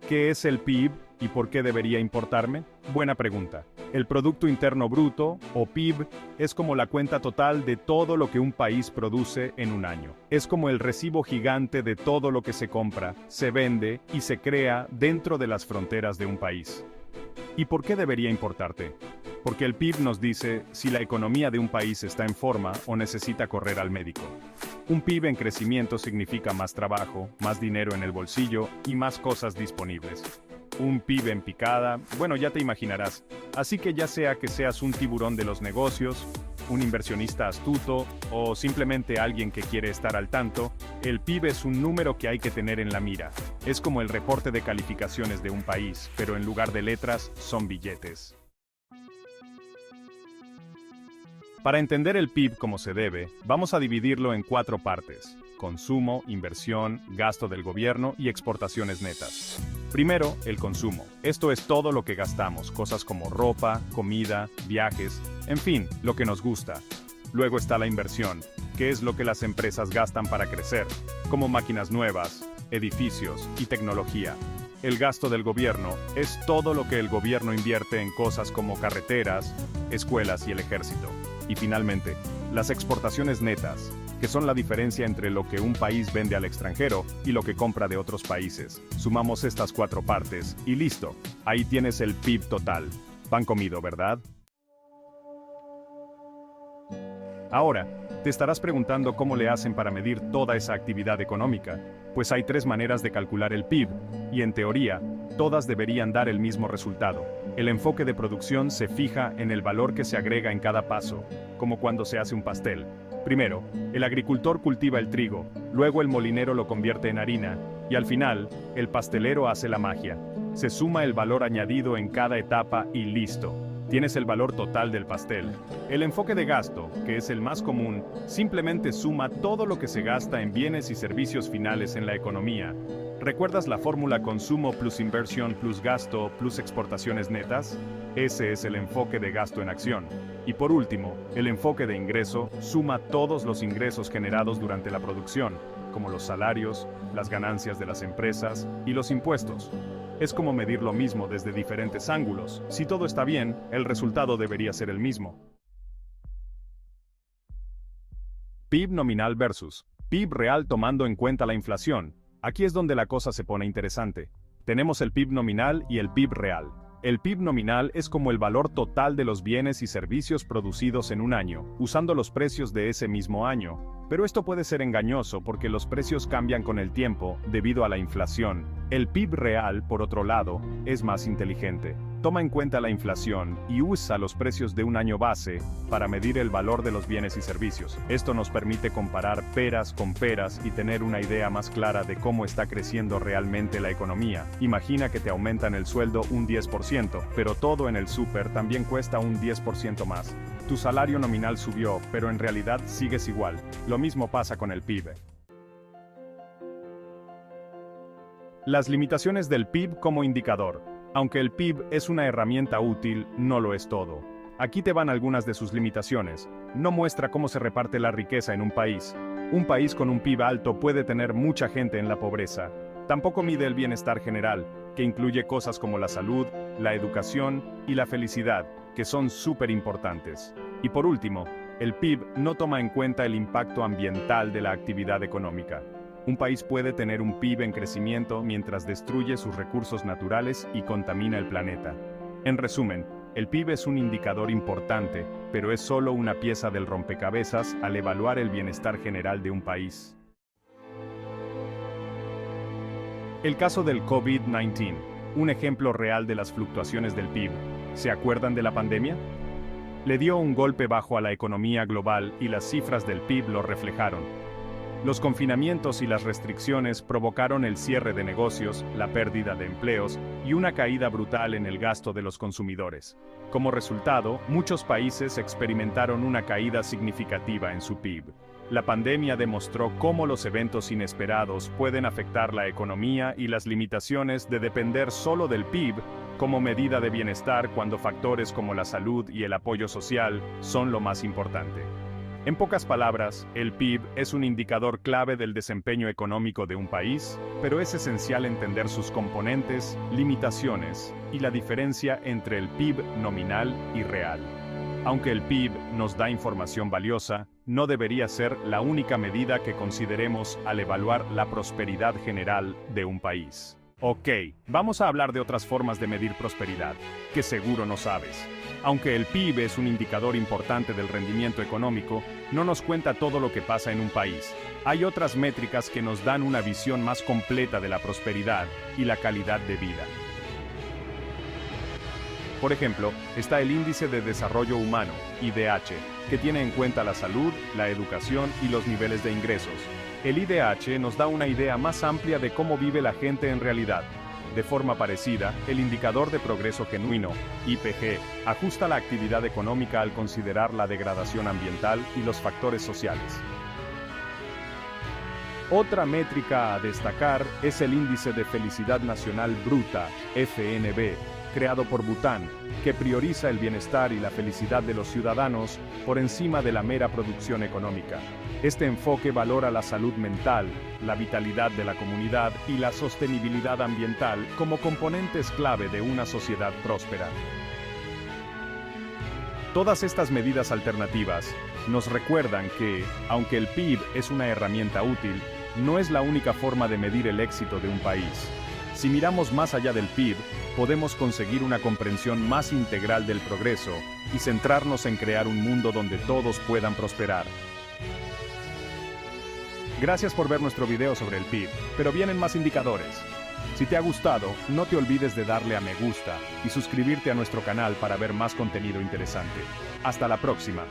¿Qué es el PIB y por qué debería importarme? Buena pregunta. El Producto Interno Bruto, o PIB, es como la cuenta total de todo lo que un país produce en un año. Es como el recibo gigante de todo lo que se compra, se vende y se crea dentro de las fronteras de un país. ¿Y por qué debería importarte? Porque el PIB nos dice si la economía de un país está en forma o necesita correr al médico. Un PIB en crecimiento significa más trabajo, más dinero en el bolsillo y más cosas disponibles. Un PIB en picada, bueno, ya te imaginarás. Así que ya sea que seas un tiburón de los negocios, un inversionista astuto o simplemente alguien que quiere estar al tanto, el PIB es un número que hay que tener en la mira. Es como el reporte de calificaciones de un país, pero en lugar de letras, son billetes. Para entender el PIB como se debe, vamos a dividirlo en 4 partes: consumo, inversión, gasto del gobierno y exportaciones netas. Primero, el consumo. Esto es todo lo que gastamos, cosas como ropa, comida, viajes, en fin, lo que nos gusta. Luego está la inversión, que es lo que las empresas gastan para crecer, como máquinas nuevas, edificios y tecnología. El gasto del gobierno es todo lo que el gobierno invierte en cosas como carreteras, escuelas y el ejército. Y finalmente, las exportaciones netas, que son la diferencia entre lo que un país vende al extranjero y lo que compra de otros países. Sumamos estas 4 partes y listo, ahí tienes el PIB total. Pan comido, ¿verdad? Ahora, te estarás preguntando cómo le hacen para medir toda esa actividad económica. Pues hay 3 maneras de calcular el PIB, y en teoría, todas deberían dar el mismo resultado. El enfoque de producción se fija en el valor que se agrega en cada paso, como cuando se hace un pastel. Primero, el agricultor cultiva el trigo, luego el molinero lo convierte en harina, y al final, el pastelero hace la magia. Se suma el valor añadido en cada etapa y listo. Tienes el valor total del pastel. El enfoque de gasto, que es el más común, simplemente suma todo lo que se gasta en bienes y servicios finales en la economía. ¿Recuerdas la fórmula consumo plus inversión plus gasto plus exportaciones netas? Ese es el enfoque de gasto en acción. Y por último, el enfoque de ingreso suma todos los ingresos generados durante la producción, como los salarios, las ganancias de las empresas y los impuestos. Es como medir lo mismo desde diferentes ángulos. Si todo está bien, el resultado debería ser el mismo. PIB nominal versus PIB real tomando en cuenta la inflación. Aquí es donde la cosa se pone interesante. Tenemos el PIB nominal y el PIB real. El PIB nominal es como el valor total de los bienes y servicios producidos en un año, usando los precios de ese mismo año. Pero esto puede ser engañoso porque los precios cambian con el tiempo debido a la inflación. El PIB real, por otro lado, es más inteligente. Toma en cuenta la inflación y usa los precios de un año base para medir el valor de los bienes y servicios. Esto nos permite comparar peras con peras y tener una idea más clara de cómo está creciendo realmente la economía. Imagina que te aumentan el sueldo un 10%, pero todo en el súper también cuesta un 10% más. Tu salario nominal subió, pero en realidad sigues igual. Lo mismo pasa con el PIB. Las limitaciones del PIB como indicador. Aunque el PIB es una herramienta útil, no lo es todo. Aquí te van algunas de sus limitaciones. No muestra cómo se reparte la riqueza en un país. Un país con un PIB alto puede tener mucha gente en la pobreza. Tampoco mide el bienestar general, que incluye cosas como la salud, la educación y la felicidad, que son súper importantes. Y por último, el PIB no toma en cuenta el impacto ambiental de la actividad económica. Un país puede tener un PIB en crecimiento mientras destruye sus recursos naturales y contamina el planeta. En resumen, el PIB es un indicador importante, pero es solo una pieza del rompecabezas al evaluar el bienestar general de un país. El caso del COVID-19, un ejemplo real de las fluctuaciones del PIB. ¿Se acuerdan de la pandemia? Le dio un golpe bajo a la economía global y las cifras del PIB lo reflejaron. Los confinamientos y las restricciones provocaron el cierre de negocios, la pérdida de empleos y una caída brutal en el gasto de los consumidores. Como resultado, muchos países experimentaron una caída significativa en su PIB. La pandemia demostró cómo los eventos inesperados pueden afectar la economía y las limitaciones de depender solo del PIB como medida de bienestar cuando factores como la salud y el apoyo social son lo más importante. En pocas palabras, el PIB es un indicador clave del desempeño económico de un país, pero es esencial entender sus componentes, limitaciones y la diferencia entre el PIB nominal y real. Aunque el PIB nos da información valiosa, no debería ser la única medida que consideremos al evaluar la prosperidad general de un país. Ok, vamos a hablar de otras formas de medir prosperidad, que seguro no sabes. Aunque el PIB es un indicador importante del rendimiento económico, no nos cuenta todo lo que pasa en un país. Hay otras métricas que nos dan una visión más completa de la prosperidad y la calidad de vida. Por ejemplo, está el Índice de Desarrollo Humano, IDH, que tiene en cuenta la salud, la educación y los niveles de ingresos. El IDH nos da una idea más amplia de cómo vive la gente en realidad. De forma parecida, el Indicador de Progreso Genuino, IPG, ajusta la actividad económica al considerar la degradación ambiental y los factores sociales. Otra métrica a destacar es el Índice de Felicidad Nacional Bruta, FNB, creado por Bután, que prioriza el bienestar y la felicidad de los ciudadanos por encima de la mera producción económica. Este enfoque valora la salud mental, la vitalidad de la comunidad y la sostenibilidad ambiental como componentes clave de una sociedad próspera. Todas estas medidas alternativas nos recuerdan que, aunque el PIB es una herramienta útil, no es la única forma de medir el éxito de un país. Si miramos más allá del PIB, podemos conseguir una comprensión más integral del progreso y centrarnos en crear un mundo donde todos puedan prosperar. Gracias por ver nuestro video sobre el PIB, pero vienen más indicadores. Si te ha gustado, no te olvides de darle a me gusta y suscribirte a nuestro canal para ver más contenido interesante. Hasta la próxima.